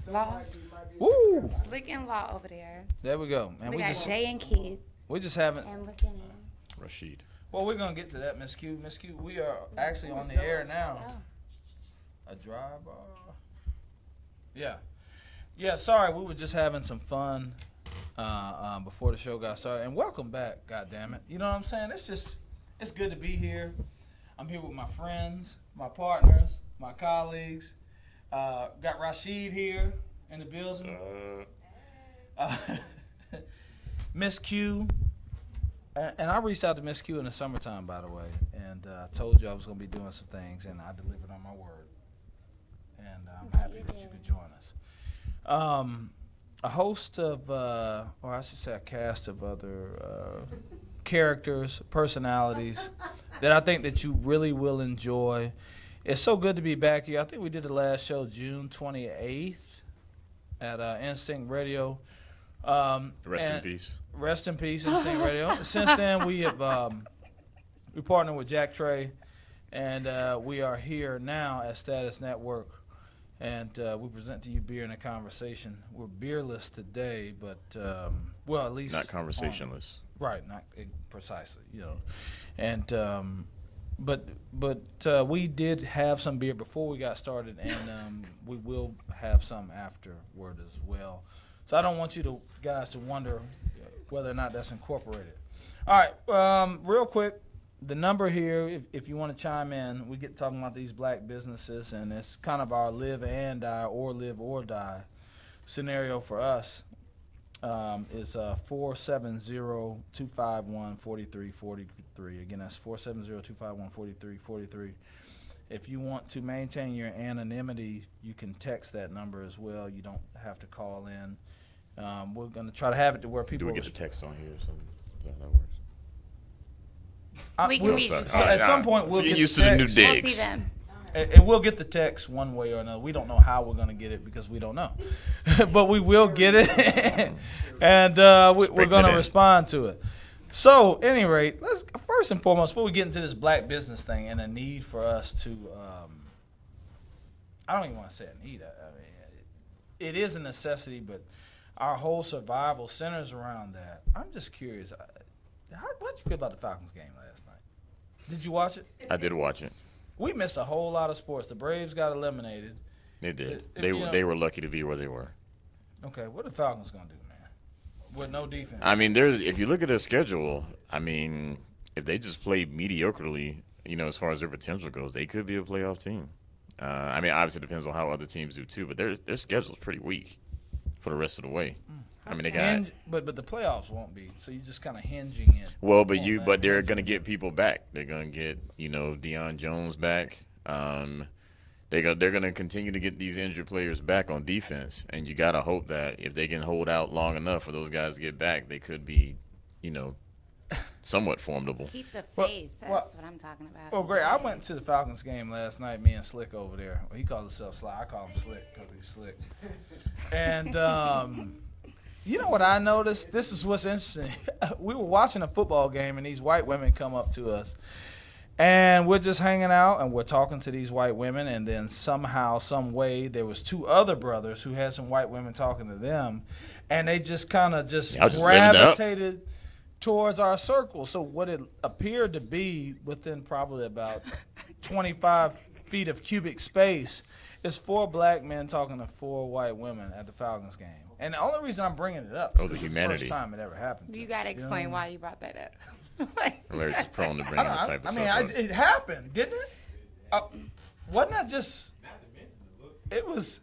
Law. Woo! Slick and Law over there. There we go. And We got Jay and Keith. we just haven't. And what's your name? Rashid. Well, we're gonna get to that, Miss Q. Miss Q, we are actually on the air now. Oh. A drive. Yeah. Sorry, we were just having some fun before the show got started. And welcome back. God damn it. You know what I'm saying? It's good to be here. I'm here with my friends, my partners, my colleagues. Got Rashid here in the building. Miss Q. And I reached out to Miss Q in the summertime, by the way, and told you I was going to be doing some things, and I delivered on my word. And I'm happy that you could join us. A host of, or I should say a cast of other characters, personalities that I think that you really will enjoy. It's so good to be back here. I think we did the last show June 28th at Instinct Radio. Rest in peace. Rest in peace, Instinct Radio. Since then, we have we partnered with Jack Trey, and we are here now at Status Network, and we present to you Beer in a Conversation. We're beerless today, but well, at least Not conversationless. Right, not precisely, you know, and but we did have some beer before we got started, and we will have some afterward as well. So I don't want you guys to wonder whether or not that's incorporated. All right, real quick, the number here, if you want to chime in, we get talking about these black businesses, and it's kind of our live and die or live or die scenario for us. Is 470-251-4343. Again, that's 470-251-4343. If you want to maintain your anonymity, you can text that number as well. You don't have to call in. We're going to try to have it to where people... Do we get the text on here or something? Is that how that works? We can read at some point, we'll get get used the to the new text. digs. We'll see them. And we'll get the text one way or another. We don't know how we're going to get it because we don't know. But we will get it, and we're going to respond to it. So, at any rate, let's first and foremost, before we get into this black business thing and a need for us to, I don't even want to say a need. I mean, it is a necessity, but our whole survival centers around that. I'm just curious. What did you feel about the Falcons game last night? Did you watch it? I did watch it. We missed a whole lot of sports. The Braves got eliminated. They did. They were lucky to be where they were. Okay, what are the Falcons gonna do, man? With no defense. I mean, if you look at their schedule, I mean, if they just play mediocrely, you know, as far as their potential goes, they could be a playoff team. I mean, obviously it depends on how other teams do too, but their schedule's pretty weak for the rest of the way. I mean, they got. But the playoffs won't be. So you're just kind of hinging it. Well, but they're gonna get people back. They're gonna get Deion Jones back. They're gonna continue to get these injured players back on defense, and you gotta hope that if they can hold out long enough for those guys to get back, they could be, somewhat formidable. Keep the faith. That's what I'm talking about. Well, great. I went to the Falcons game last night. Me and Slick over there. Well, he calls himself Sly. I call him Slick because he's slick. And you know what I noticed? This is what's interesting. We were watching a football game, and these white women come up to us. And we're just hanging out, and we're talking to these white women, and then somehow, some way, there was two other brothers who had some white women talking to them, and they just kind of gravitated towards our circle. So what it appeared to be within probably about 25 feet of cubic space is 4 black men talking to 4 white women at the Falcons game. And the only reason I'm bringing it up is the it's the humanity. first time it ever happened. You got to explain why you brought that up. Larry's just prone to bringing this type of stuff up. It happened, didn't it? Wasn't that just? It was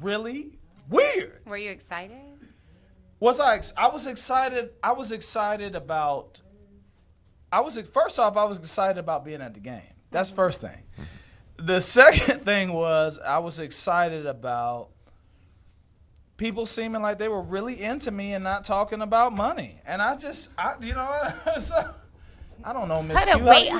really weird. Were you excited? Was I? I was excited. I was excited about. First off, I was excited about being at the game. That's the first thing. The second thing was I was excited about people seeming like they were really into me and not talking about money. And I don't know, Miss Q. Wait.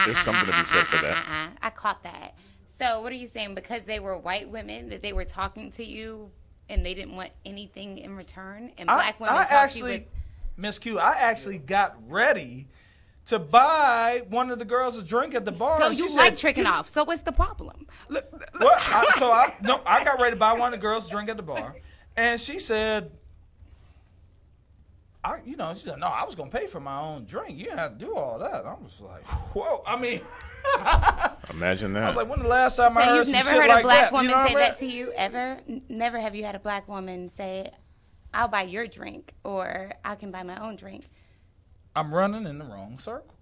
There's something to be said for that. I caught that. So what are you saying? Because they were white women that they were talking to you and they didn't want anything in return? And black women talked to you with... Miss Q, I actually got ready to buy one of the girls a drink at the bar. So She you said, like tricking off. So what's the problem? What? I got ready to buy one of the girls a drink at the bar, and she said, she said, no, I was gonna pay for my own drink. You didn't have to do all that. I was like, whoa. I mean, Imagine that. I was like, when the last time I So heard you've some never shit heard like a black that? woman You know what say I mean? that to you ever? Never have you had a black woman say, "I'll buy your drink," or "I can buy my own drink." I'm running in the wrong circles.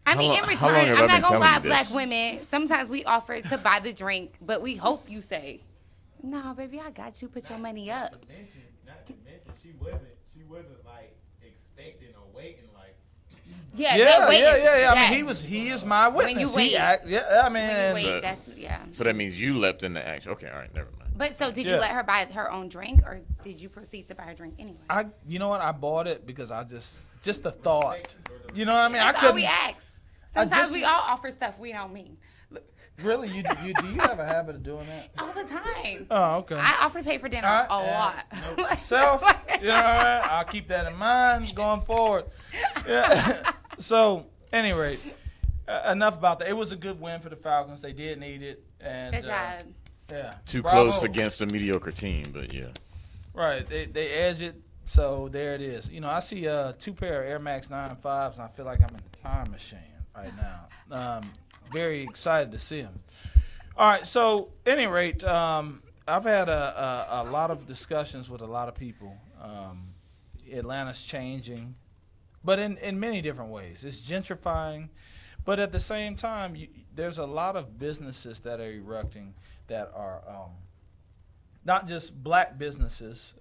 I mean, in how long return, have I I'm been not gonna telling lie, you black this? women. Sometimes we offer to buy the drink, but we hope you say, "No, baby, I got you. Put your money up." Not to mention, she wasn't like expecting or waiting like. Yeah, Yeah. they're waiting. I mean, Yes. he is my witness. When you He wait. act- yeah, I mean, When you wait, So- that's yeah. So that means you leapt into action. Okay, all right, never mind. But so, did Yeah. you let her buy her own drink, or did you proceed to buy her drink anyway? you know what? I bought it because I just the thought. You know what I mean? That's I all we couldn't ask. Sometimes just- we all offer stuff we don't mean. really. Do you have a habit of doing that? All the time. Oh, okay. I offer to pay for dinner All right, a and lot. Self, you know what I mean? I'll keep that in mind going forward. Yeah. So, any rate, enough about that. It was a good win for the Falcons. They did need it, and Good job. yeah, Too Bravo. close against a mediocre team, but yeah. Right, they edge it. So there it is. You know, I see 2 pair of Air Max 95s, and I feel like I'm in a time machine right now. Very excited to see them. All right, so any rate, I've had a lot of discussions with a lot of people. Atlanta's changing, but in many different ways. It's gentrifying, but at the same time, there's a lot of businesses that are erupting that are not just black businesses,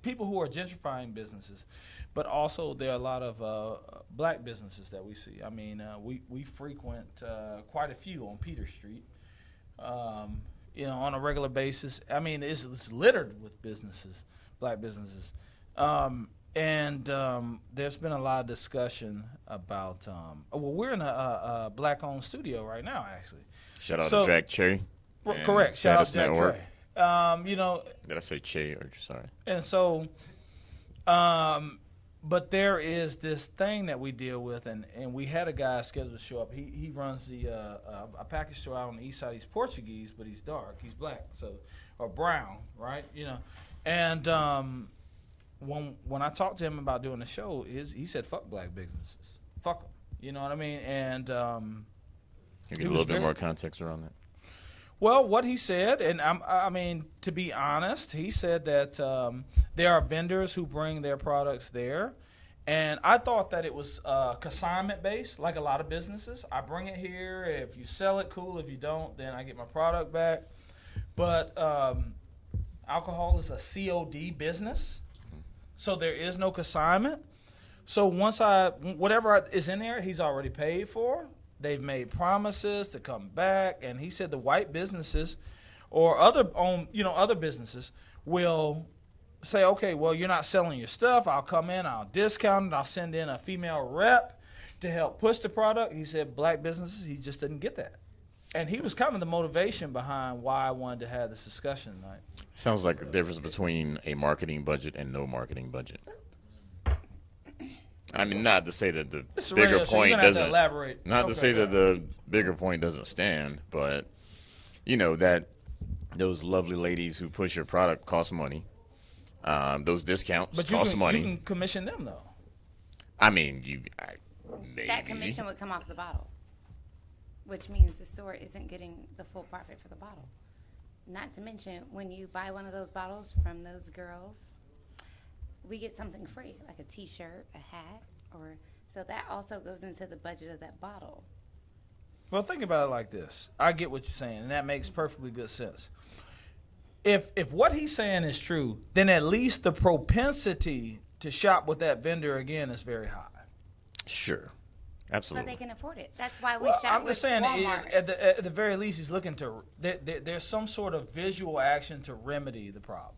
people who are gentrifying businesses, but also there are a lot of black businesses that we see. I mean, we frequent quite a few on Peter Street, on a regular basis. I mean, it's littered with businesses, black businesses. And there's been a lot of discussion about, we're in a black-owned studio right now, actually. Shout out So- to Jack Cherry. and Correct. Shout out Status to Jack Network. Trey. Did I say Che or sorry? And so, but there is this thing that we deal with, and we had a guy scheduled to show up. He runs a package store out on the east side. He's Portuguese, but he's dark. He's black, or brown, right? And when I talked to him about doing the show, he said, "Fuck black businesses, fuck them." You know what I mean? And Can you He get a was little bit very- more context around that? Well, what he said, and I mean, to be honest, he said that there are vendors who bring their products there, and I thought that it was consignment based, like a lot of businesses. I bring it here. If you sell it, cool. If you don't, then I get my product back. But alcohol is a COD business, so there is no consignment. So whatever is in there, he's already paid for. They've made promises to come back, and he said the white businesses or other businesses will say, okay, well, you're not selling your stuff. I'll come in, I'll discount it, I'll send in a female rep to help push the product. He said black businesses, he just didn't get that. And he was kind of the motivation behind why I wanted to have this discussion tonight. Sounds like the difference between a marketing budget and no marketing budget. I mean, not to say that the This is bigger radio, so you're point gonna have to doesn't. elaborate. Not Okay. to say that the bigger point doesn't stand, but that those lovely ladies who push your product cost money. Those discounts But cost you money. can commission them though. I mean, maybe. That commission would come off the bottle, which means the store isn't getting the full profit for the bottle. Not to mention, when you buy one of those bottles from those girls, we get something free, like a T-shirt, a hat, so that also goes into the budget of that bottle. Well, think about it like this. I get what you're saying, and that makes perfectly good sense. If what he's saying is true, then at least the propensity to shop with that vendor again is very high. Sure, But absolutely. they can afford it. That's why we Well, shop I'm with just saying, Walmart. at the very least, he's looking to. There's some sort of visual action to remedy the problem.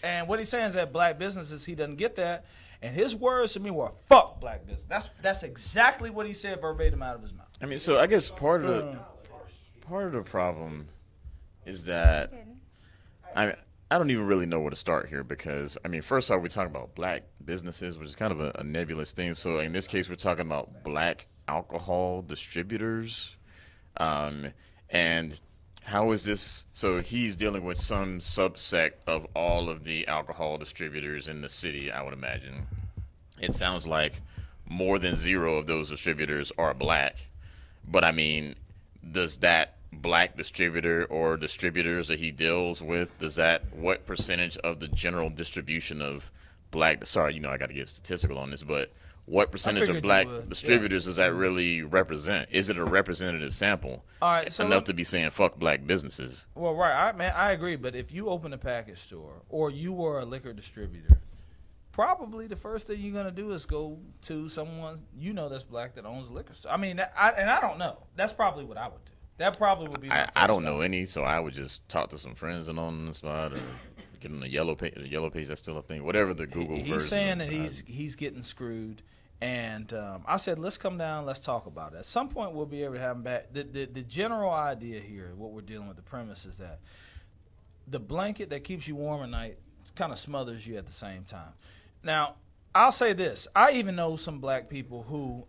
And what he's saying is that black businesses, he doesn't get that. And his words to me were, "Fuck black business." That's exactly what he said verbatim out of his mouth. I mean, so I guess part of the problem is that I don't even really know where to start here because, I mean, first off, we're talking about black businesses, which is kind of a nebulous thing. So in this case, we're talking about black alcohol distributors. And how is this? So he's dealing with some subsect of all of the alcohol distributors in the city, I would imagine. It sounds like more than 0 of those distributors are black. But I mean, does that black distributor or distributors that he deals with, what percentage of the general distribution of black, sorry, I got to get statistical on this, but what percentage of black distributors does that really represent? Is it a representative sample? All right, so enough to be saying fuck black businesses? Well, right, I agree. But if you open a package store or you were a liquor distributor, probably the first thing you're gonna do is go to someone that's black that owns a liquor store. I mean, I don't know. That's probably what I would do. That probably would be. I don't know any, so I would just talk to some friends and on the spot, or get on the yellow page. The yellow page, that's still a thing. Whatever the Google version. He's saying that he's getting screwed, and I said, let's come down, let's talk about it. At some point, we'll be able to have him back. The general idea here, what we're dealing with, the premise is that the blanket that keeps you warm at night kind of smothers you at the same time. Now, I'll say this: I even know some black people who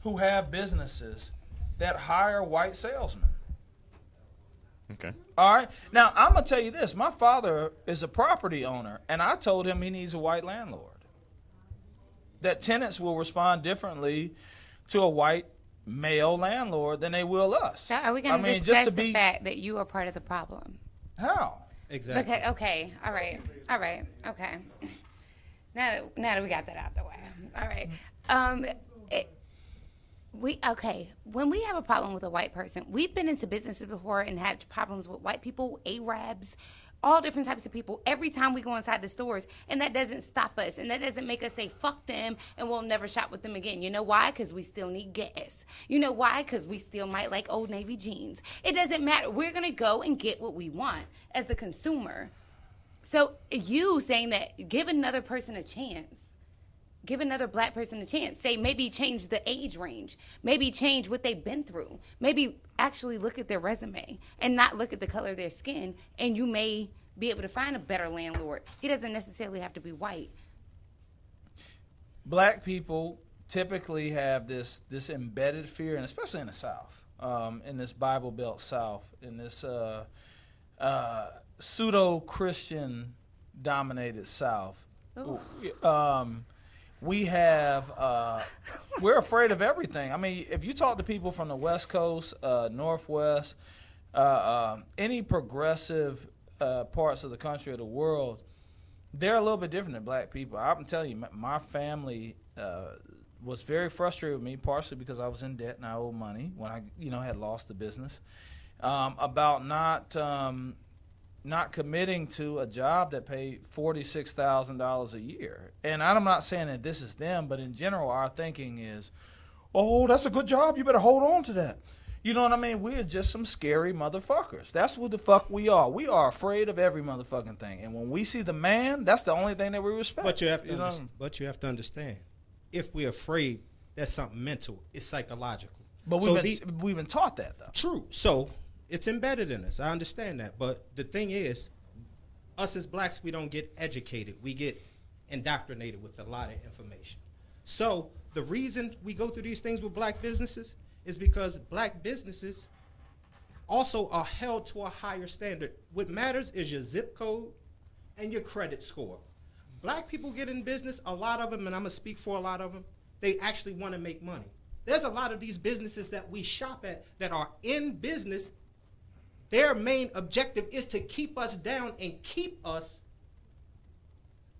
who have businesses that hire white salesmen. Okay. All right. Now, I'm going to tell you this. My father is a property owner, and I told him he needs a white landlord. That tenants will respond differently to a white male landlord than they will us. So are we going to discuss the fact that you are part of the problem? How? Exactly. Okay. All right. Okay. Now that we got that out the way. All right. When we have a problem with a white person, we've been into businesses before and had problems with white people, Arabs, all different types of people every time we go inside the stores, and that doesn't stop us, and that doesn't make us say fuck them and we'll never shop with them again. You know why? Because we still need gas. You know why? Because we still might like Old Navy jeans. It doesn't matter. We're going to go and get what we want as the consumer. So you saying that give another person a chance, give another black person a chance. Say maybe change the age range. Maybe change what they've been through. Maybe actually look at their resume and not look at the color of their skin, and you may be able to find a better landlord. He doesn't necessarily have to be white. Black people typically have this embedded fear, and especially in the South, in this Bible Belt South, in this pseudo-Christian dominated South. We have, we're afraid of everything. I mean, if you talk to people from the West Coast, Northwest, any progressive parts of the country or the world, they're a little bit different than black people. I'm telling you, my family was very frustrated with me, partially because I was in debt and I owed money when I, had lost the business, about not committing to a job that paid $46,000 a year. And I'm not saying that this is them, but in general, our thinking is, oh, that's a good job. You better hold on to that. You know what I mean? We're just some scary motherfuckers. That's what the fuck we are. We are afraid of every motherfucking thing. And when we see the man, that's the only thing that we respect. But you have to understand, if we're afraid, that's something mental. It's psychological. But we've been taught that, though. True. So it's embedded in us. I understand that. But the thing is, us as blacks, we don't get educated. We get indoctrinated with a lot of information. So the reason we go through these things with black businesses is because black businesses also are held to a higher standard. What matters is your zip code and your credit score. Black people get in business, a lot of them, and I'm going to speak for a lot of them, they actually want to make money. There's a lot of these businesses that we shop at that are in business. Their main objective is to keep us down and keep us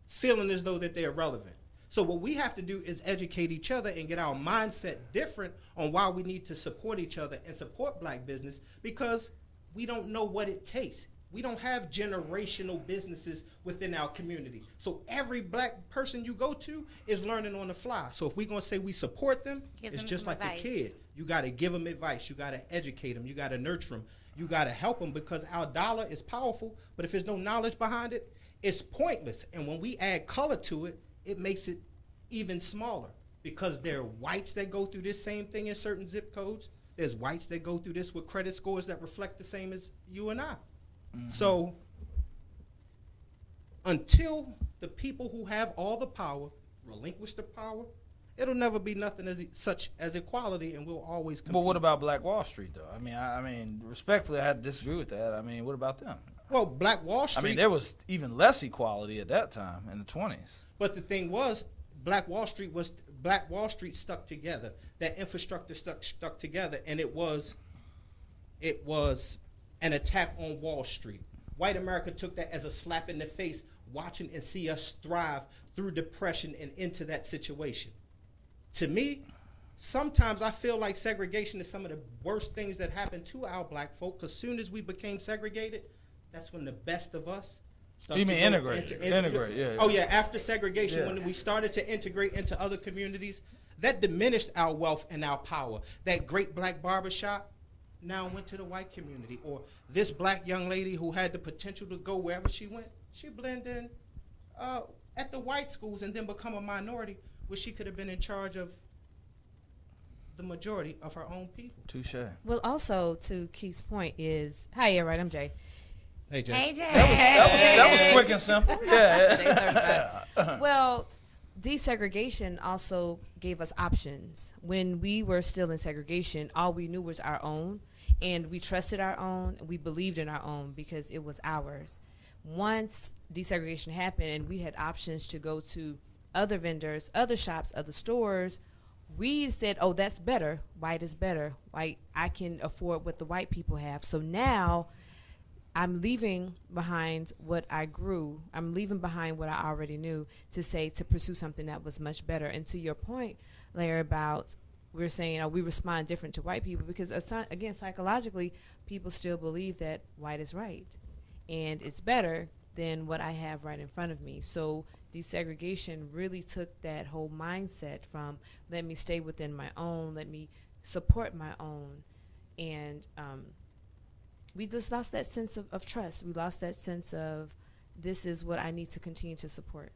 feeling as though that they're relevant. So what we have to do is educate each other and get our mindset different on why we need to support each other and support black business, because we don't know what it takes. We don't have generational businesses within our community. So every black person you go to is learning on the fly. So if we're going to say we support them, it's just like a kid. You got to give them advice. You got to educate them. You got to nurture them. You got to help them, because our dollar is powerful, but if there's no knowledge behind it, it's pointless. And when we add color to it, it makes it even smaller, because there are whites that go through this same thing in certain zip codes. There's whites that go through this with credit scores that reflect the same as you and I. So until the people who have all the power relinquish the power, it'll never be nothing such as equality, and we'll always compete. But what about Black Wall Street, though? I mean, respectfully, I had to disagree with that. I mean, what about them? Well, Black Wall Street. I mean, there was even less equality at that time in the 20s. But the thing was, Black Wall Street stuck together. That infrastructure stuck together, and it was an attack on Wall Street. White America took that as a slap in the face, watching and see us thrive through depression and into that situation. To me, sometimes I feel like segregation is some of the worst things that happened to our black folk, because soon as we became segregated, that's when the best of us started. You mean integrate? Integrate, yeah. Oh, yeah, after segregation, when we started to integrate into other communities, that diminished our wealth and our power. That great black barbershop now went to the white community. Or this black young lady who had the potential to go wherever she went, she blended in at the white schools and then become a minority, where she could have been in charge of the majority of her own people. Touche. Well, also to Keith's point is, hi, yeah, right, I'm Jay. Hey, Jay. Hey, Jay. That was quick and simple. Yeah. Well, desegregation also gave us options. When we were still in segregation, all we knew was our own, and we trusted our own, and we believed in our own because it was ours. Once desegregation happened and we had options to go to other vendors, other shops, other stores, we said, oh, that's better. White is better. White, I can afford what the white people have. So now I'm leaving behind what I grew. I'm leaving behind what I already knew to pursue something that was much better. And to your point, Larry, about we're saying, we respond different to white people because, again, psychologically, people still believe that white is right and it's better than what I have right in front of me. So desegregation really took that whole mindset from let me stay within my own, let me support my own, and we just lost that sense of trust. We lost that sense of this is what I need to continue to support.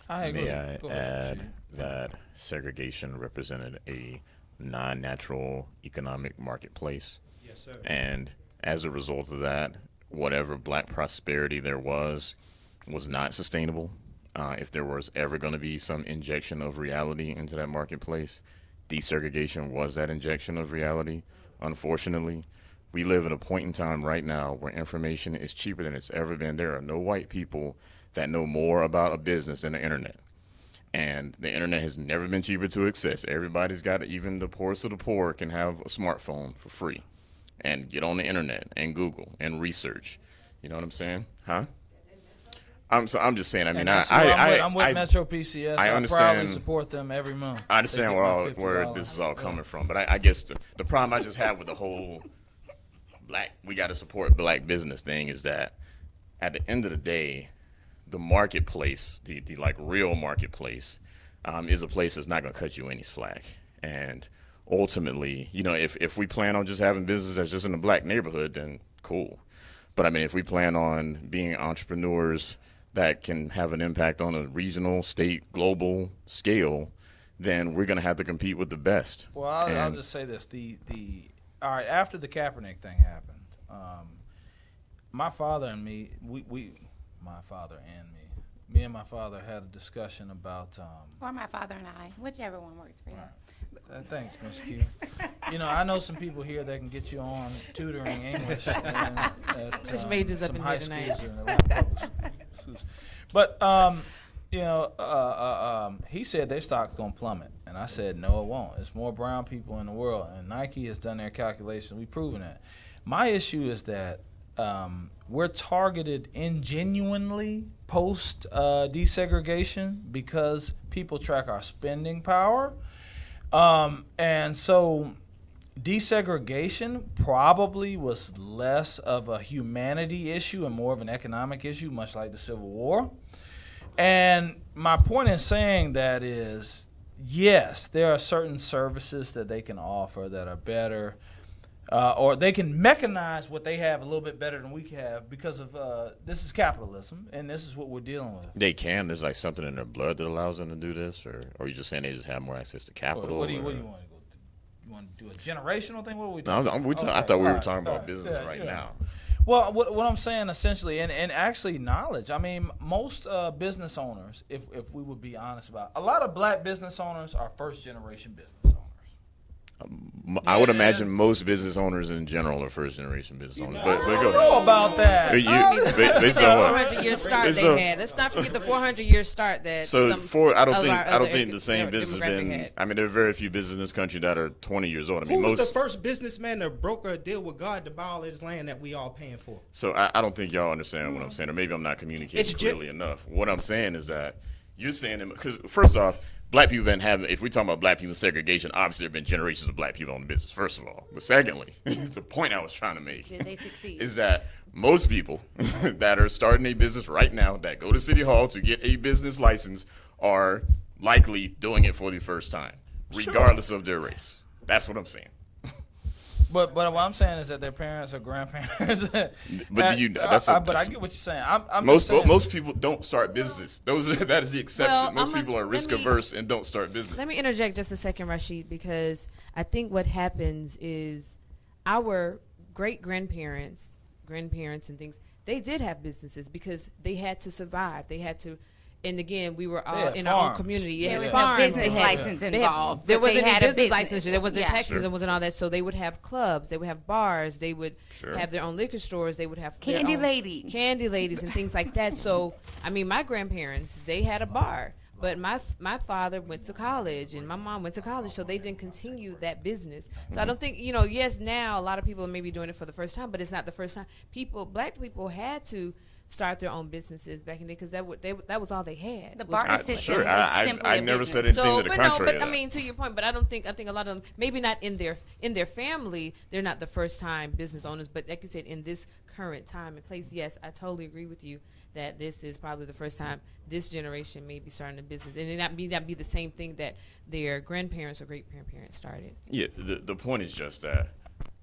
I agree. May I add that segregation represented a non-natural economic marketplace? Yes, sir. And as a result of that, whatever black prosperity there was not sustainable. If there was ever going to be some injection of reality into that marketplace, desegregation was that injection of reality. Unfortunately, we live at a point in time right now where information is cheaper than it's ever been. There are no white people that know more about a business than the internet. And the internet has never been cheaper to access. Everybody's got it. Even the poorest of the poor can have a smartphone for free and get on the internet and Google and research. You know what I'm saying? Huh? I'm just saying. I mean, I'm with Metro PCS. I understand. I proudly support them every month. I understand where this is all coming from, but I guess the problem I just have with the whole we got to support black business thing is that at the end of the day, the marketplace, the like real marketplace, is a place that's not going to cut you any slack. And ultimately, if we plan on just having business that's just in a black neighborhood, then cool. But I mean, if we plan on being entrepreneurs that can have an impact on a regional, state, global scale, then we're going to have to compete with the best. Well, I'll just say this: all right, after the Kaepernick thing happened, my father and me, me and my father had a discussion about. Or my father and I, whichever one works for you. Right. Thanks, Ms. Q. I know some people here that can get you on tutoring English at English majors up some in high here tonight. schools in Atlanta public schools. But he said their stock's gonna plummet, and I said no, it won't. It's more brown people in the world, and Nike has done their calculations. We've proven that. My issue is that we're targeted ingenuinely post desegregation because people track our spending power. And so desegregation probably was less of a humanity issue and more of an economic issue, much like the Civil War. And my point in saying that is, yes, there are certain services that they can offer that are better, or they can mechanize what they have a little bit better than we have because of this is capitalism, and this is what we're dealing with. They can. There's like something in their blood that allows them to do this, or are you just saying they just have more access to capital? What do you want to go want to do a generational thing? What are we No, doing? I thought we were all right, talking all about business Yeah, right yeah. now. Well, what I'm saying essentially, and actually knowledge. I mean, most business owners, if we would be honest about, a lot of black business owners are first generation business owners. I would Yeah, imagine it's- most business owners in general are first generation business owners. But I go don't ahead. know about that. You- based The on what? 400-year start It's they a- had. Let's not forget the 400-year start that. So some I don't of think our other the same business has demographic been. had. I mean, there are very few businesses in this country that are 20 years old. I Who mean, was the most. first businessman to broker a deal with God to buy all his land that we all paying for? So I don't think y'all understand what I'm saying, or maybe I'm not communicating It's clearly enough. What I'm saying is that you're saying, because first off, black people been having, if we talk about black people segregation, obviously there have been generations of black people on the business, first of all. But secondly, the point I was trying to make Did they succeed? is that most people that are starting a business right now that go to City Hall to get a business license are likely doing it for the first time, regardless of their race. That's what I'm saying. But what I'm saying is that their parents or grandparents. But do you? That's a, but I get what you're saying. I'm most just saying, most people don't start businesses. That is the exception. Well, most I'm people are let risk me- averse and don't start business. Let me interject just a second, Rashid, because I think what happens is our great grandparents and things, they did have businesses because they had to survive. They had to, and again, we were all Yeah, in our own farms. community. There Yeah, was no farms. business They had- license they had- involved, There but they wasn't any had a business business. license. There wasn't Yeah. taxes. Sure. There wasn't all that. So they would have clubs. They would have bars. They would Sure. have their own liquor stores. They would have their Candy own lady. candy ladies and things like that. So I mean, my grandparents, they had a bar. But my father went to college and my mom went to college, so they didn't continue that business. So I don't think, yes, now a lot of people are maybe doing it for the first time, but it's not the first time. Black people had to start their own businesses back in the day because that was all they had. The was barter business. system Sure, I is simply I a never business. said anything to the But contrary. no, of but I that. mean, to your point, but I think a lot of them, maybe not in their family, they're not the first time business owners, but like you said, in this current time and place, yes, I totally agree with you that this is probably the first time this generation may be starting a business, and it not be the same thing that their grandparents or great grandparents started. Yeah, the point is just that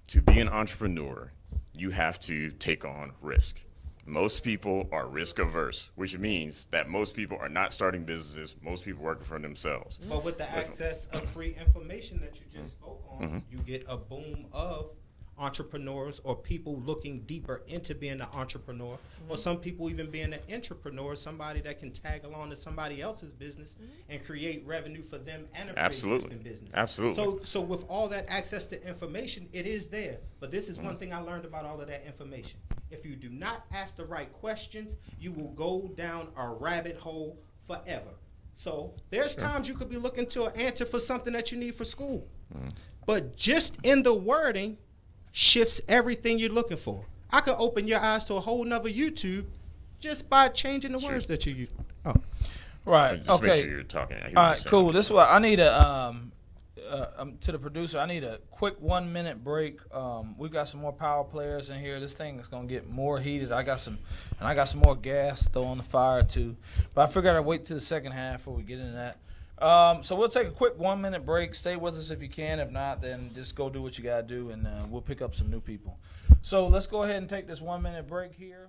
to be an entrepreneur, you have to take on risk. Most people are risk averse, which means that most people are not starting businesses. Most people working for themselves. But with the access of free information that you just spoke on, you get a boom of entrepreneurs or people looking deeper into being an entrepreneur, or some people even being an entrepreneur, somebody that can tag along to somebody else's business and create revenue for them and a Absolutely. pre-existing business. Absolutely. So with all that access to information, it is there. But this is one thing I learned about all of that information. If you do not ask the right questions, you will go down a rabbit hole forever. So there's times you could be looking to an answer for something that you need for school. But just in the wording shifts everything you're looking for. I could open your eyes to a whole nother YouTube just by changing the words that you use. Oh. right? Just make Okay. sure you're talking. I hear what All you're right, saying. cool. This is what I need to the producer. I need a quick 1 minute break. We got some more power players in here. This thing is gonna get more heated. I got some more gas to throw on the fire too. But I figured I'd wait till the second half before we get into that. So we'll take a quick 1 minute break. Stay with us if you can. If not, then just go do what you gotta do, and we'll pick up some new people. So let's go ahead and take this 1 minute break here.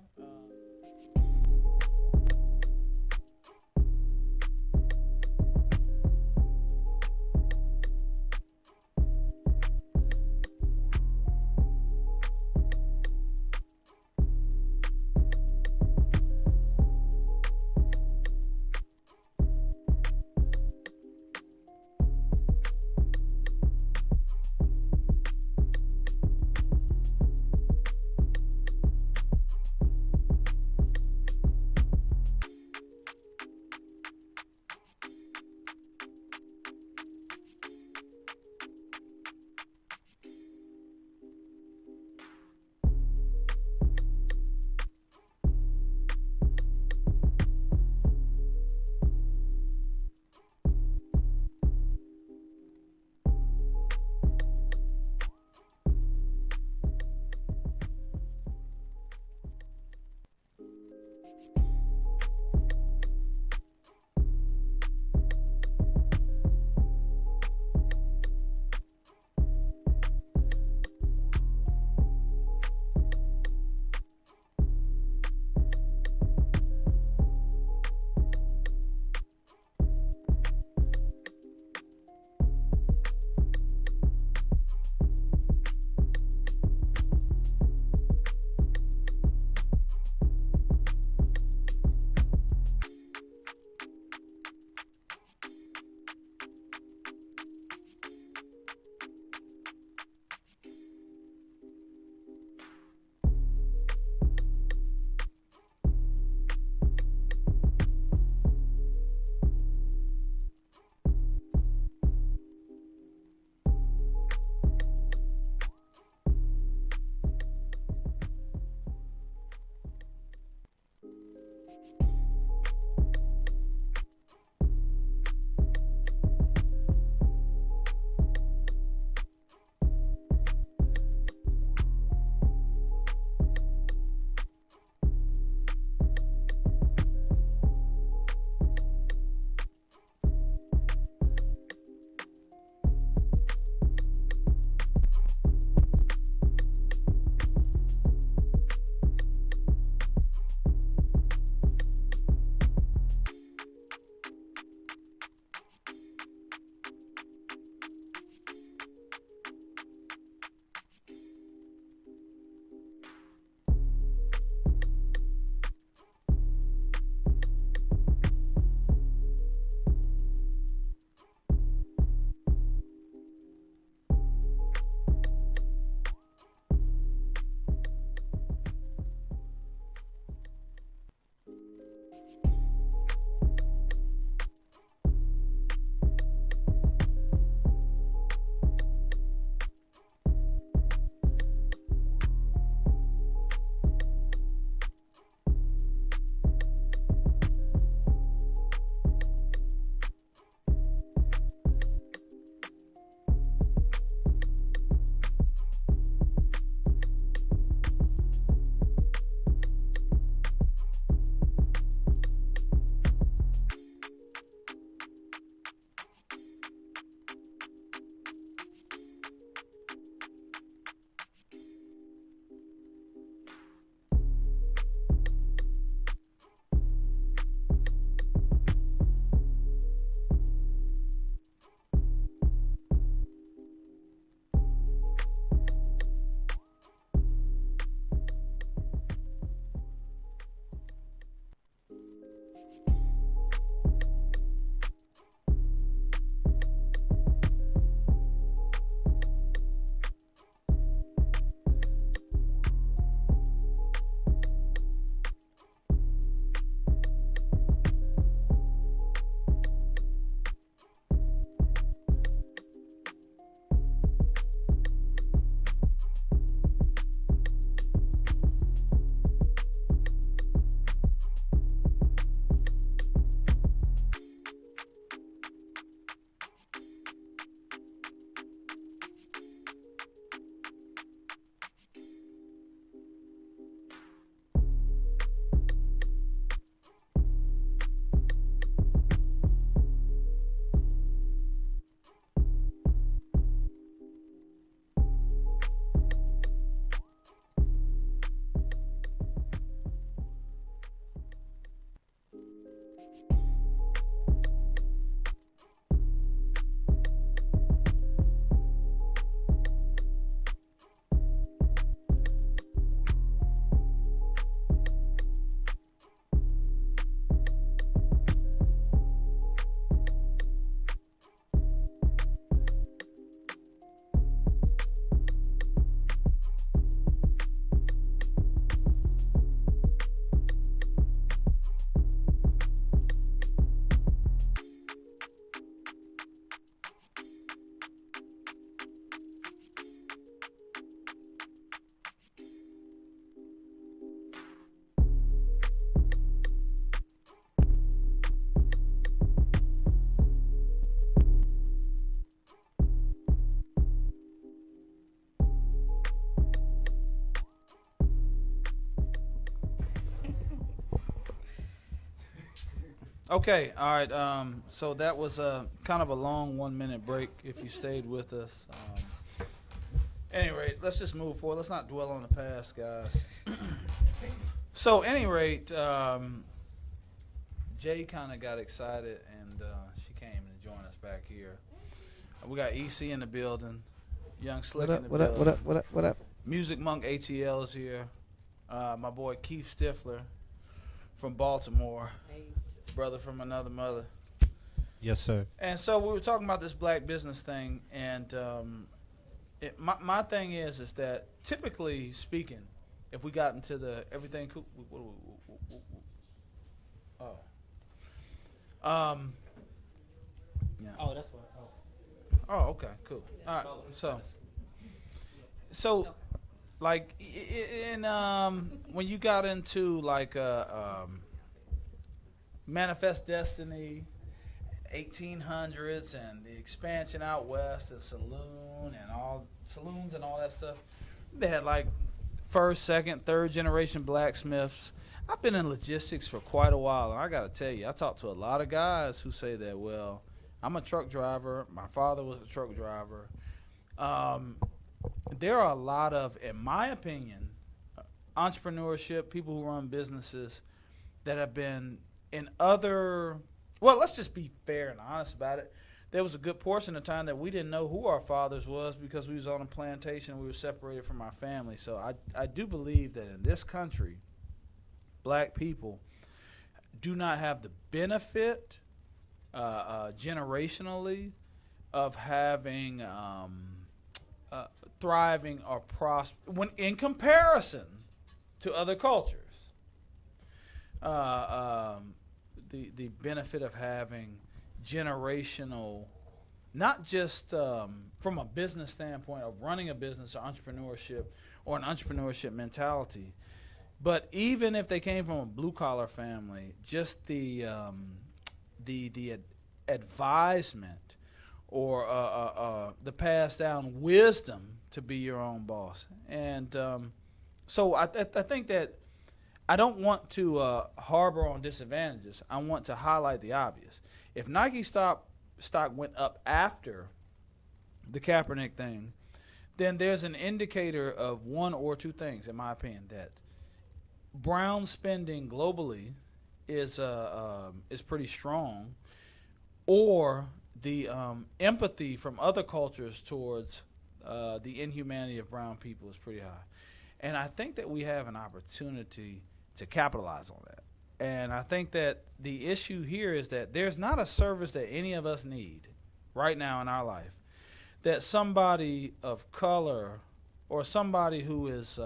Okay, all right. So that was a kind of a long 1 minute break. If you stayed with us. Any rate, let's just move forward. Let's not dwell on the past, guys. So, any rate, Jay kind of got excited, and she came and joined us back here. We got EC in the building, Young Slick in the building. What up? Music Monk ATL is here. My boy Keith Stifler from Baltimore, brother from another mother. Yes, sir. And so we were talking about this black business thing, and my thing is that typically speaking, if we got into the everything, yeah. Oh, that's what. Oh, okay, cool. All right, so, like, in when you got into like Manifest Destiny, 1800s, and the expansion out west, the saloons and all that stuff, they had like first, second, third generation blacksmiths. I've been in logistics for quite a while, and I got to tell you, I talked to a lot of guys who say that, well, I'm a truck driver. My father was a truck driver. There are a lot of, in my opinion, entrepreneurship, people who run businesses that have been in other, well, let's just be fair and honest about it. There was a good portion of time that we didn't know who our fathers was because we was on a plantation and we were separated from our family. So I do believe that in this country, black people do not have the benefit generationally of having thriving or prosper when in comparison to other cultures. The benefit of having generational, not just from a business standpoint of running a business or entrepreneurship or an entrepreneurship mentality, but even if they came from a blue collar family, just the advisement or the passed down wisdom to be your own boss. And so I think that I don't want to harbor on disadvantages. I want to highlight the obvious. If Nike stock went up after the Kaepernick thing, then there's an indicator of one or two things, in my opinion, that brown spending globally is pretty strong, or the empathy from other cultures towards the inhumanity of brown people is pretty high. And I think that we have an opportunity to capitalize on that. And I think that the issue here is that there's not a service that any of us need right now in our life that somebody of color or somebody who is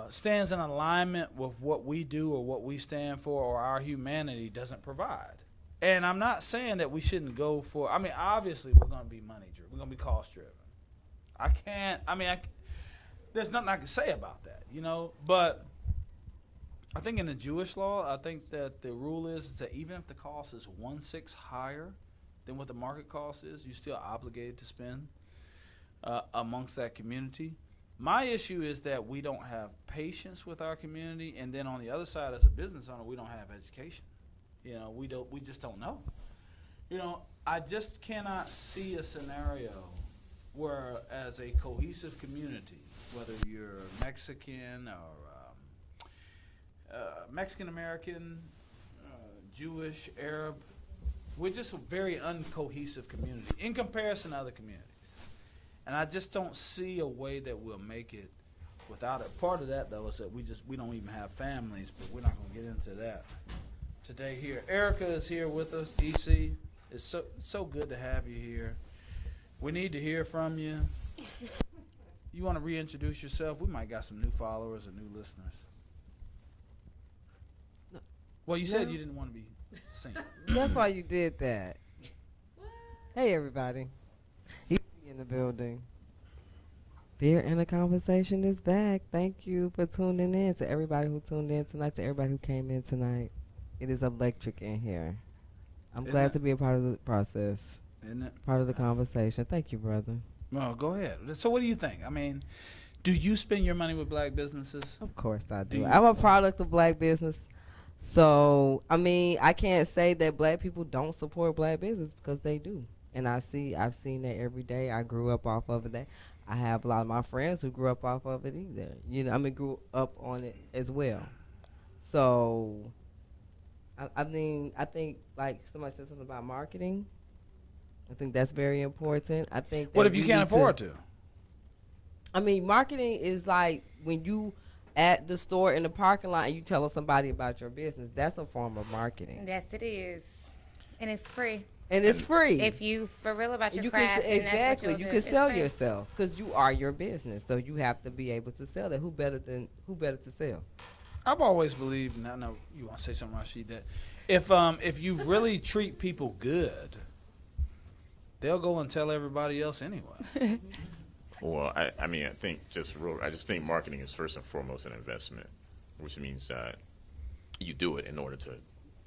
stands in alignment with what we do or what we stand for or our humanity doesn't provide. And I'm not saying that we shouldn't go for, I mean, obviously we're going to be money driven. We're going to be cost driven. There's nothing I can say about that, you know, but I think in the Jewish law, I think that the rule is that even if the cost is 1/6 higher than what the market cost is, you're still obligated to spend amongst that community. My issue is that we don't have patience with our community, and then on the other side, as a business owner, we don't have education. You know, we just don't know. You know, I just cannot see a scenario where, as a cohesive community, whether you're Mexican or Mexican American, Jewish, Arab, we're just a very uncohesive community in comparison to other communities. And I just don't see a way that we'll make it without it. Part of that, though, is that we don't even have families, but we're not going to get into that today here. Erica is here with us. EC, it's so good to have you here. We need to hear from you. You want to reintroduce yourself? We might got some new followers or new listeners. Well, you said you didn't want to be seen. That's why you did that. Hey, everybody. He's in the building. Beer and a Conversation is back. Thank you for tuning in. To everybody who tuned in tonight, to everybody who came in tonight. It is electric in here. I'm glad to be a part of the process. Isn't it? Part of the conversation. Thank you, brother. Well, go ahead. So what do you think? I mean, do you spend your money with black businesses? Of course I Do do. you? I'm a product of black business. So, I mean, I can't say that black people don't support black business because they do. And I've seen that every day. I grew up off of that. I have a lot of my friends who grew up off of it either. Grew up on it as well. So, I think like somebody said something about marketing. I think that's very important. I think. What if you can't afford to? I mean, marketing is like when you at the store in the parking lot and you telling somebody about your business. That's a form of marketing. Yes, it is, and it's free. And it's free. If you for real about your you craft, can, and that's what exactly. you'll You do. can It's sell free. yourself because you are your business. So you have to be able to sell that. Who better to sell? I've always believed, and I know you want to say something, Rashid, that if you really treat people good, they'll go and tell everybody else anyway. Well, I mean, I just think marketing is first and foremost an investment, which means that you do it in order to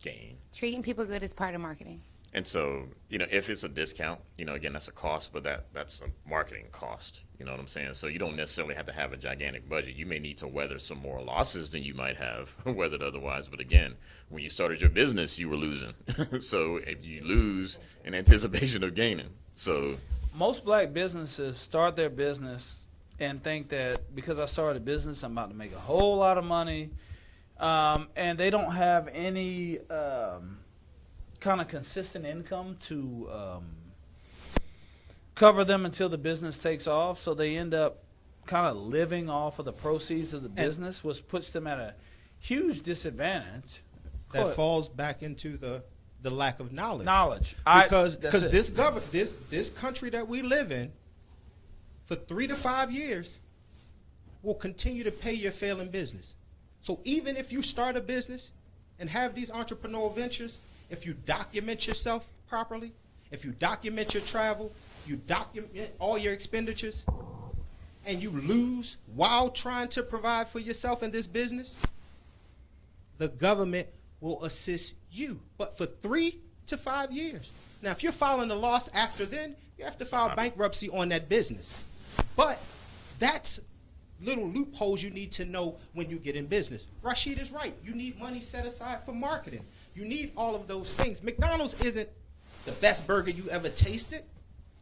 gain. Treating people good is part of marketing. And so, if it's a discount, again, that's a cost, but that's a marketing cost. You know what I'm saying? So you don't necessarily have to have a gigantic budget. You may need to weather some more losses than you might have weathered otherwise. But again, when you started your business, you were losing. So if you lose in anticipation of gaining. So most black businesses start their business and think that because I started a business, I'm about to make a whole lot of money. And they don't have any kind of consistent income to cover them until the business takes off. So they end up kind of living off of the proceeds of the business, which puts them at a huge disadvantage. That falls back into the lack of knowledge. Because this country that we live in, for 3 to 5 years, will continue to pay your failing business. So even if you start a business and have these entrepreneurial ventures, if you document yourself properly, if you document your travel, you document all your expenditures, and you lose while trying to provide for yourself in this business, the government will assist you. But for 3 to 5 years. Now, if you're filing a loss after then, you have to file bankruptcy on that business. But that's little loopholes you need to know when you get in business. Rashid is right. You need money set aside for marketing. You need all of those things. McDonald's isn't the best burger you ever tasted.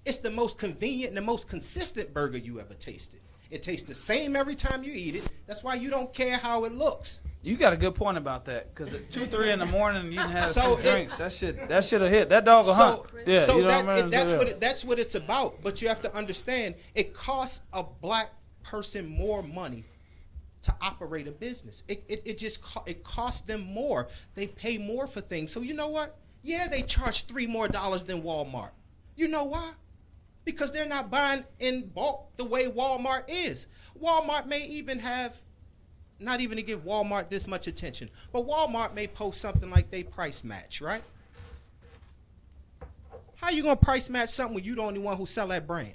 It's the most convenient and the most consistent burger you ever tasted. It tastes the same every time you eat it. That's why you don't care how it looks. You got a good point about that, because at 2, 3 in the morning you can have So some drinks. That shit will hit. That dog will hunt. Yeah, so you know what I mean? that's what it's about. But you have to understand, it costs a black person more money to operate a business. It costs them more. They pay more for things. So you know what? Yeah, they charge $3 more than Walmart. You know why? Because they're not buying in bulk the way Walmart is. Walmart may even have, not even to give Walmart this much attention, but Walmart may post something like they price match, right? How you going to price match something when you the only one who sell that brand?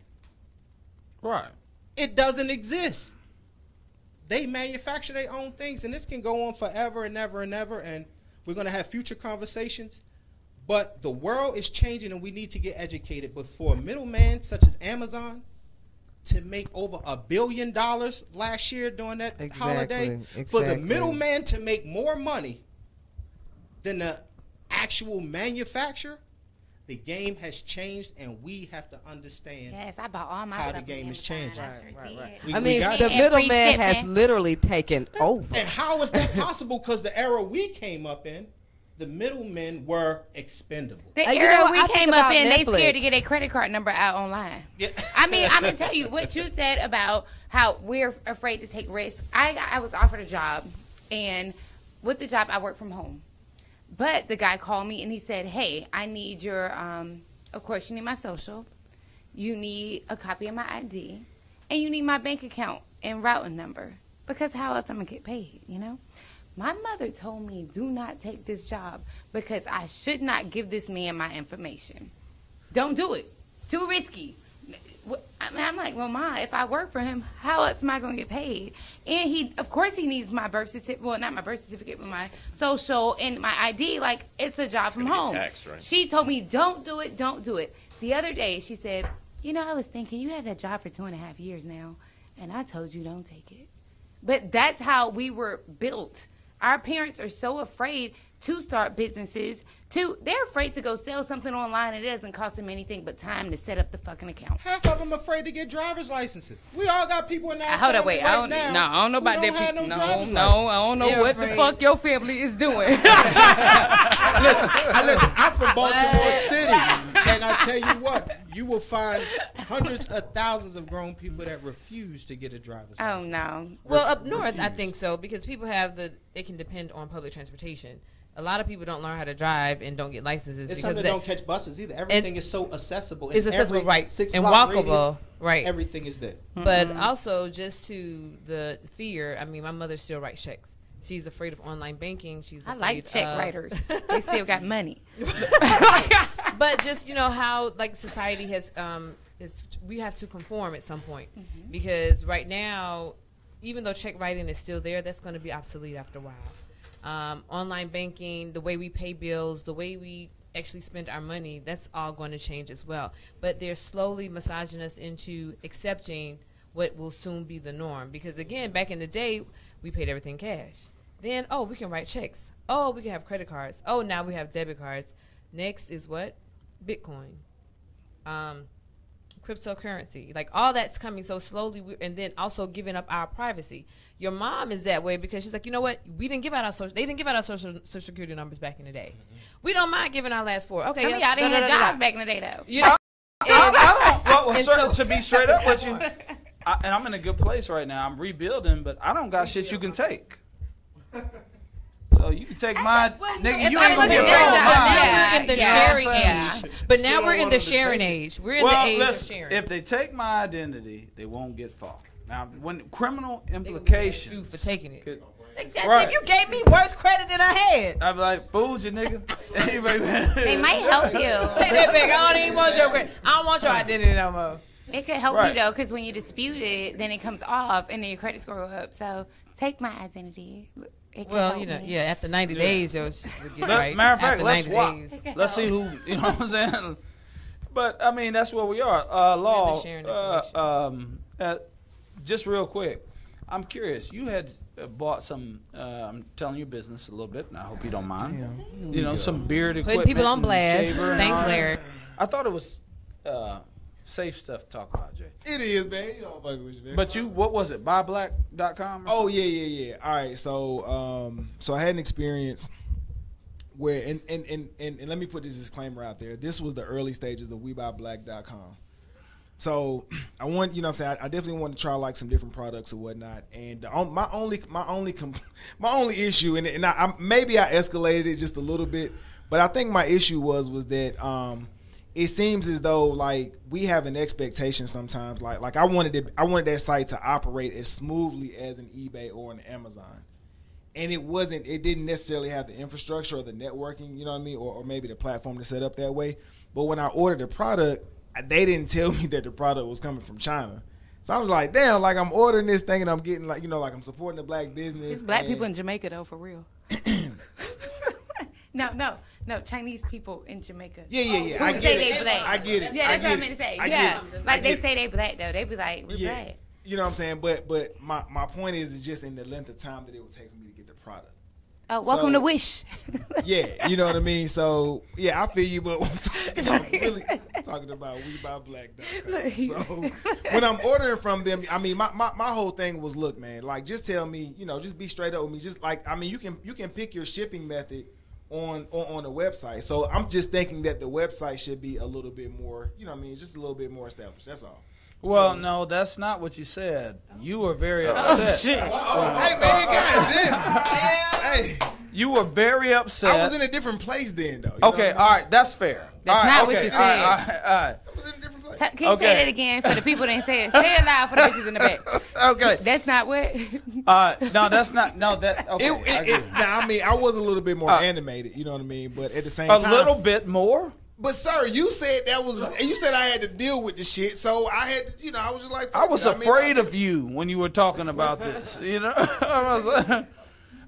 Right. It doesn't exist. They manufacture their own things, and this can go on forever and ever and ever, and we're going to have future conversations. But the world is changing, and we need to get educated. But for a middleman such as Amazon to make over $1 billion last year during that holiday, for the middleman to make more money than the actual manufacturer, the game has changed, and we have to understand Yes, I bought all my how stuff the game from is Amazon. changing. I sure did. We I mean, got the it. And free middleman has shipping. literally taken over. And how is that possible? Because the era we came up in, the middlemen were expendable. The You know era what? we I think came up about in, they Netflix. scared to get a credit card number out online. Yeah. I mean, I'm gonna tell you what you said about how we're afraid to take risks. I was offered a job, and with the job, I work from home. But the guy called me and he said, "Hey, I need your, of course, you need my social, you need a copy of my ID, and you need my bank account and routing number, because how else I'm gonna get paid, you know?" My mother told me, do not take this job because I should not give this man my information. Don't do it. It's too risky. I mean, I'm like, well, Ma, if I work for him, how else am I going to get paid? And he, of course, he needs my birth certificate. Well, not my birth certificate, but my social and my ID. Like, it's a job from gonna get home. taxed, right? She told me, don't do it, don't do it. The other day, she said, you know, I was thinking, you had that job for 2.5 years now, and I told you don't take it. But that's how we were built. Our parents are so afraid to start businesses. They're afraid to go sell something online and it doesn't cost them anything but time to set up the fucking account. Half of them afraid to get driver's licenses. We all got people in our Hold up, family wait. right I don't know about that. have no No, driver's I don't know They're what the afraid. fuck your family is doing. Listen, I'm from Baltimore City, and I tell you what, you will find hundreds of thousands of grown people that refuse to get a driver's Oh license. no. Well, up north, I refuse. think so because people they can depend on public transportation. A lot of people don't learn how to drive and don't get licenses It's because some of that that. don't catch buses either. Everything is so accessible. It's In accessible, every right? 6 And block walkable, radius, right? Everything is there. But also, just to the fear, I mean, my mother still writes checks. She's afraid of online banking. She's I afraid like check of- writers. They still got money. But just how like society has we have to conform at some point because right now, even though check writing is still there, that's going to be obsolete after a while. Online banking, the way we pay bills, the way we actually spend our money, that's all going to change as well. But they're slowly massaging us into accepting what will soon be the norm. Because again, back in the day, we paid everything cash. Then, we can write checks. We can have credit cards. Now we have debit cards. Next is what? Bitcoin. Cryptocurrency. Like all that's coming so slowly, and then also giving up our privacy. Your mom is that way because she's like, you know what? They didn't give out our social security numbers back in the day. We don't mind giving our last four. Okay, Some of y'all didn't have jobs back in the day though. You know, I don't, And to be straight up with you, and I'm in a good place right now. I'm rebuilding, but I don't got shit you can take. So you can take my nigga. if You I ain't gonna look get at all that mine. now we're in the Yeah. sharing Yeah. age. But Still now we're in want the them to sharing take it. age. We're in Well, the age listen, of sharing. if they take my identity, they won't get far. Now, when criminal They gonna be mad at implications you for taking it. could- Like, that- Right. You gave me worse credit than I had. I'd be like, fooled you, nigga. They might help Take you. that back. I don't even want your credit. I don't want your identity no more. It could help Right. you though, because when you dispute it, then it comes off, and then your credit score go up. So take my identity. It could Well, help me. yeah. After 90 days, you'll get Let- right. Matter of fact, After let's 90 swap. days. Let's see who, you know what I'm saying? But, I mean, that's where we are. Law, sharing information. just real quick, I'm curious. You had bought some, I'm telling your business a little bit, and I hope you don't mind. You know, some beard equipment. Putting people on and blast. shaver and Thanks, all that. Larry. I thought it was safe stuff to talk about, Jay. It is, man. You know I'm fucking with you, man. But you, what was it, buyblack.com? Oh yeah. All right, so I had an experience where, and let me put this disclaimer out there. This was the early stages of WeBuyBlack.com. So I want, you know what I'm saying, I definitely want to try like some different products or whatnot. And my only issue, and I maybe I escalated it just a little bit, but I think my issue was that it seems as though like we have an expectation sometimes, like I wanted that site to operate as smoothly as an eBay or an Amazon. And it didn't necessarily have the infrastructure or the networking, you know what I mean, or maybe the platform to set up that way. But when I ordered the product, they didn't tell me that the product was coming from China. So I was like, damn, like I'm ordering this thing and I'm getting like, you know, like I'm supporting the black business. It's black and- people in Jamaica though, for real. No, Chinese people in Jamaica. Yeah. Who I say get they it. black. I get it. Yeah, that's what I get meant to say. I Yeah, get it. like I they get it. say they black though. They be like, we're black. You know what I'm saying? But my point is just in the length of time that it would take for me to get the product. Oh, welcome So- to Wish. Yeah, you know what I mean? So, yeah, I feel you, but I'm talking about WeBuyBlack.com. So, when I'm ordering from them, I mean, my whole thing was, look, man, like, just tell me, you know, just be straight up with me. Just like, I mean, you can pick your shipping method on the website. So, I'm just thinking that the website should be a little bit more, you know what I mean, just a little bit more established. That's all. Well, no, that's not what you said. You were very upset. Hey, man, goddamn. Hey, You were very upset. I was in a different place then, though. You know Okay, what I mean? all right, that's fair. That's All right, not what okay, you all right, said. all right. I was in a different place. Can you Okay. say that again for the people that didn't say it? Say it loud for the bitches in the back. Okay. That's not what. No, that's not. No, that. Okay. I get it. Now, I mean, I was a little bit more animated, you know what I mean? But at the same A time. little bit more. But, sir, you said you said I had to deal with the shit, so I had to, you know, I was just like, I fuck was it. mean, afraid of you when you were talking about this. You know. I was,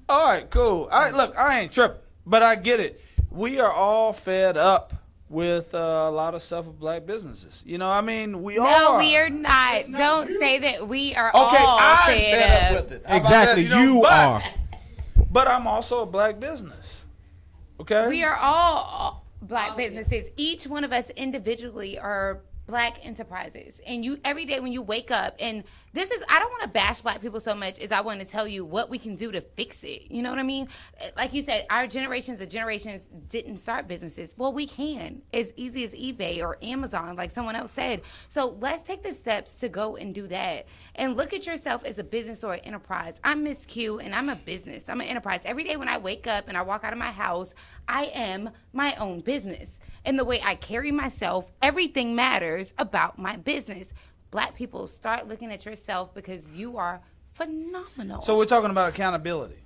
all right, cool. All right, look, I ain't tripping, but I get it. We are all fed up with a lot of stuff with black businesses. You know, I mean, we are. No, we are not. Don't say that we are Okay, all I'm fed fed up. up with it. How about Exactly, that? you but- are. but I'm also a black business. Okay? We are all black businesses. Each one of us individually are black enterprises. And you every day when you wake up, and I don't want to bash black people so much as I want to tell you what we can do to fix it. You know what I mean? Like you said, our generations didn't start businesses. Well, we can, as easy as eBay or Amazon, like someone else said. So let's take the steps to go and do that. And look at yourself as a business or an enterprise. I'm Miss Q, and I'm a business. I'm an enterprise. Every day when I wake up and I walk out of my house, I am my own business. And the way I carry myself, everything matters about my business. Black people, start looking at yourself because you are phenomenal. So we're talking about accountability.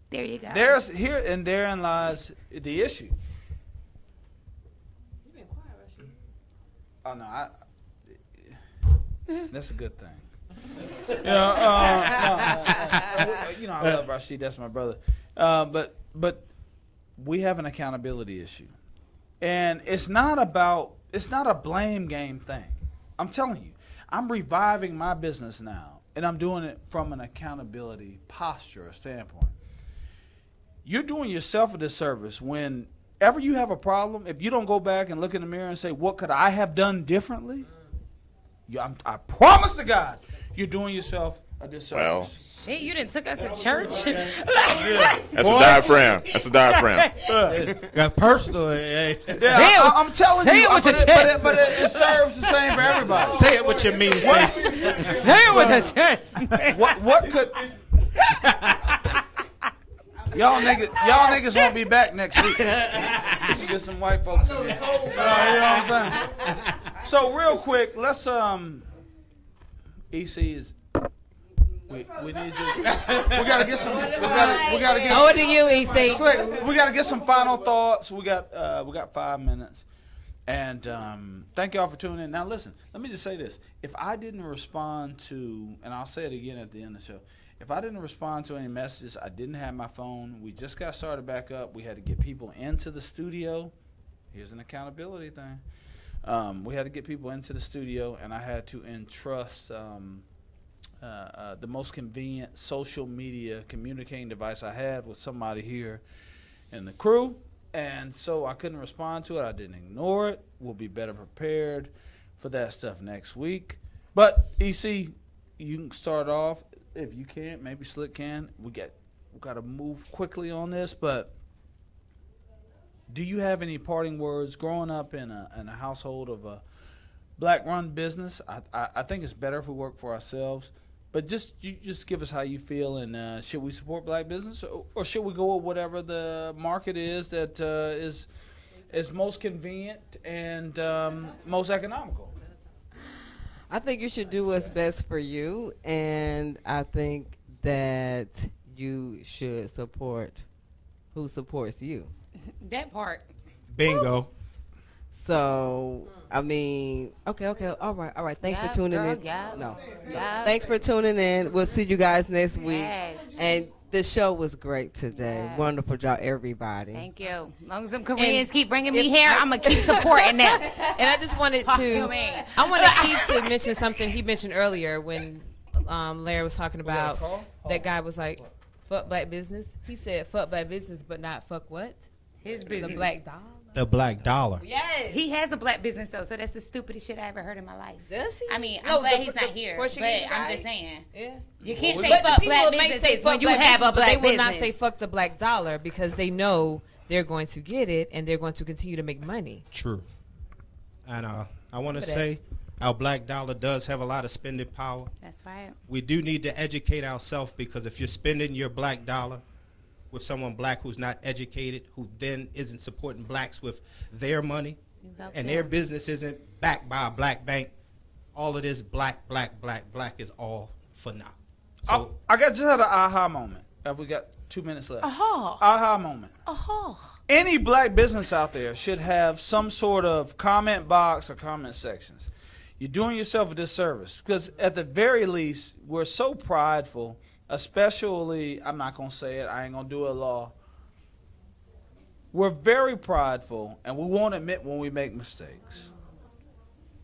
There you go. Therein lies the issue. You've been quiet, Rashid. Oh no, that's a good thing. I love Rashid. That's my brother. But we have an accountability issue, and it's not a blame game thing. I'm telling you, I'm reviving my business now, and I'm doing it from an accountability posture or standpoint. You're doing yourself a disservice whenever you have a problem. If you don't go back and look in the mirror and say, "What could I have done differently?" I promise to God, you're doing yourself a disservice. Well, Shit, you done took us to church. that's a diaphragm. That's a diaphragm. Got personal. I'm telling you, with your chest. but it serves the same for everybody. Say it with your mean face. Say it with your chest. What could y'all niggas won't be back next week? If you get some white folks in here. You know what I'm saying? So real quick, let's EC is. We need you. We gotta get some. We gotta get. Over to you, EC. Slick, we gotta get some final thoughts. We got 5 minutes, and thank y'all for tuning in. Now listen, let me just say this: if I didn't respond to, and I'll say it again at the end of the show, if I didn't respond to any messages, I didn't have my phone. We just got started back up. We had to get people into the studio. Here's an accountability thing. We had to get people into the studio, and I had to entrust. The most convenient social media communicating device I had with somebody here in the crew, and so I couldn't respond to it. I didn't ignore it. We'll be better prepared for that stuff next week. But EC, you can start off if you can. Maybe Slick can. We got to move quickly on this. But do you have any parting words? Growing up in a household of a black-run business, I think it's better if we work for ourselves. But just give us how you feel, and should we support black business, or should we go with whatever the market is that is most convenient and most economical? I think you should do what's best for you, and I think that you should support who supports you. That part. Bingo. So, I mean, okay, all right. Thanks for tuning in. Yeah. No. Yeah. Thanks for tuning in. We'll see you guys next week. Yes. And the show was great today. Yes. Wonderful job, everybody. Thank you. As long as them Koreans keep bringing me here, I'm going to keep supporting them. And I just wanted to, I want to Keith to mention something he mentioned earlier when Larry was talking about that guy was like, fuck black business. He said fuck black business, but not fuck what? His business. The black dollar. The black dollar. Yes. He has a black business, though, so that's the stupidest shit I ever heard in my life. Does he? I mean, No, I'm glad the- he's the not here, but Portuguese I'm guy? just saying. Yeah. You can't say But the fuck people black may say businesses fuck when you black have a business, but black they will business. not say fuck the black dollar because they know they're going to get it and they're going to continue to make money. True. And I want to Look at say our black dollar does have a lot of spending power. That's right. We do need to educate ourselves, because if you're spending your black dollar with someone black who's not educated, who then isn't supporting blacks with their money, You help and them. their business isn't backed by a black bank, all of this black is all for now. So I just had an aha moment. We got 2 minutes left. Aha. Aha moment. Oh, Any black business out there should have some sort of comment box or comment sections. You're doing yourself a disservice, because at the very least, we're so prideful, especially, I'm not going to say it, I ain't going to do a law. We're very prideful, and we won't admit when we make mistakes.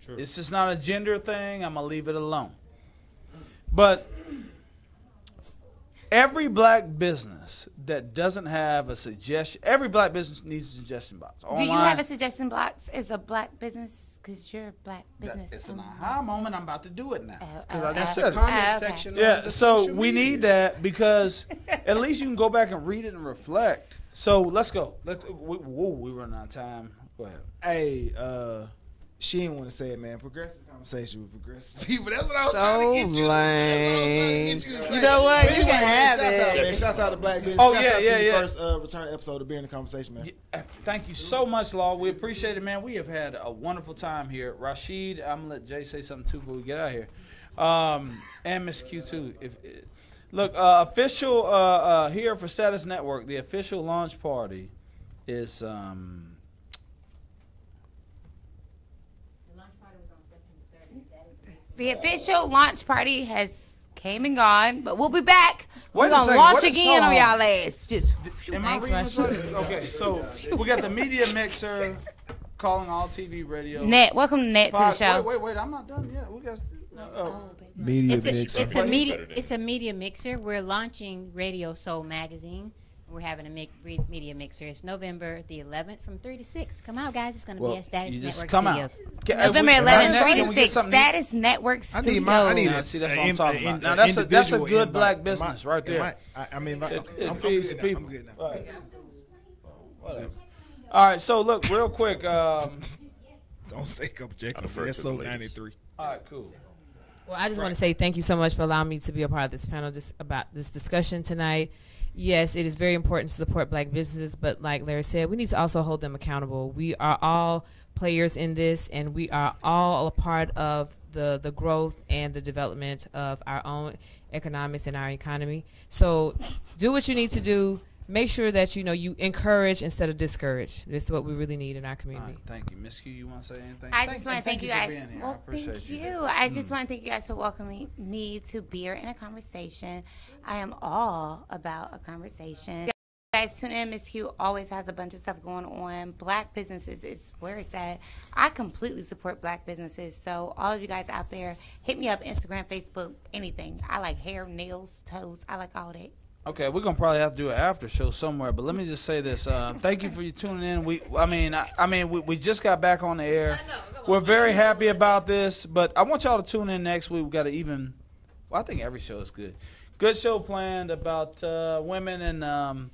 true. It's just not a gender thing. I'm going to leave it alone. But every black business that doesn't have a suggestion, every black business needs a suggestion box. Do you have a suggestion box as a black business? Because you're a black business. It's an aha moment. I'm about to do it now. Because I That's just the said it. comment okay. section. on Yeah, the so social we media. need that because at least you can go back and read it and reflect. So let's go. We run out of time. Go ahead. Hey, she didn't want to say it, man. Progressive conversation with progressive people. That's what I was So trying to get you. lame. To say. You know what? But You can have shouts out, it. man. Shouts out to Black Business. Oh, Shouts yeah, out yeah, to the yeah. first return episode of Beer in the Conversation, man. Yeah, thank you so much, Law. We appreciate it, man. We have had a wonderful time here. Rashid, I'm going to let Jay say something, too, before we get out of here. And Miss Q, too. Look, official here for Status Network, the official launch party is... The official launch party has came and gone, but we'll be back. Wait We're a gonna second, launch what is again on song? y'all ass. Just Am I Thanks, reading this Rashid. right? Okay, so we got the media mixer calling all TV radio. Net. Welcome to Net to the show. Wait, I'm not done yet. We got. Media It's mixer. a media mixer. We're launching Radio Soul Magazine. We're having a media mixer. It's November the 11th from 3 to 6. Come out, guys. It's going to be at Status you just Network come out. Studios. November Can 11th, 3 we to get 6. something to eat? Status Network I need my. I need Studios. a. See, that's what I'm talking about. Now, that's a good black business right there. I mean, It I'm feeds good now. people. I'm good now. Right. Whatever. All right, so look, real quick. All Don't say objective. defer That's to so the ladies. 93. right, cool. Well, I just want to say thank you so much for allowing me to be a part of this panel about this discussion tonight. Yes, it is very important to support black businesses, but like Larry said, we need to also hold them accountable. We are all players in this, and we are all a part of the growth and the development of our own economics and our economy. So do what you need to do. Make sure that you encourage instead of discourage. This is what we really need in our All community. right, thank you. Miss Q, you want to say anything? I just want to thank you for guys. being here. I Well, appreciate thank you. you. I just want to thank you guys for welcoming me to Beer and a Conversation. I am all about a conversation. You guys tune in. Miss Q always has a bunch of stuff going on. Black businesses is where it's at. I completely support black businesses. So all of you guys out there, hit me up, Instagram, Facebook, anything. I like hair, nails, toes. I like all that. Okay, we're gonna probably have to do an after show somewhere, but let me just say this: thank you for you tuning in. We just got back on the air. We're very happy about this, but I want y'all to tune in next week. We got to I think every show is good. Good show planned about women and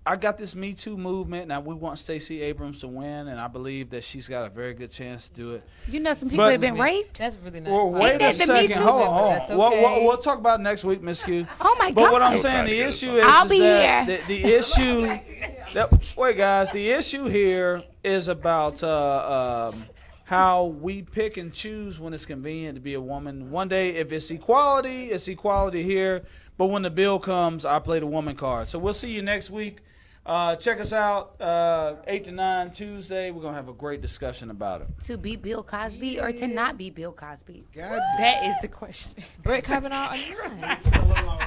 I got this Me Too movement. Now we want Stacey Abrams to win, and I believe that she's got a very good chance to do it. You know some people But- have been raped? That's really nice. Well, wait a that the Me second. Too Hold movement? on. That's okay. We'll talk about it next week, Miss Q. Oh, my But what I'm God. saying, Trying to the get us issue on. is, I'll is be that here. the issue. Wait, guys. The issue here is about how we pick and choose when it's convenient to be a woman. One day, if it's equality here. But when the bill comes, I play the woman card. So we'll see you next week. Check us out 8 to 9 Tuesday. We're going to have a great discussion about it. To be Bill Cosby or to not be Bill Cosby? God That is the question. Brett Kavanaugh or not? It's a little long.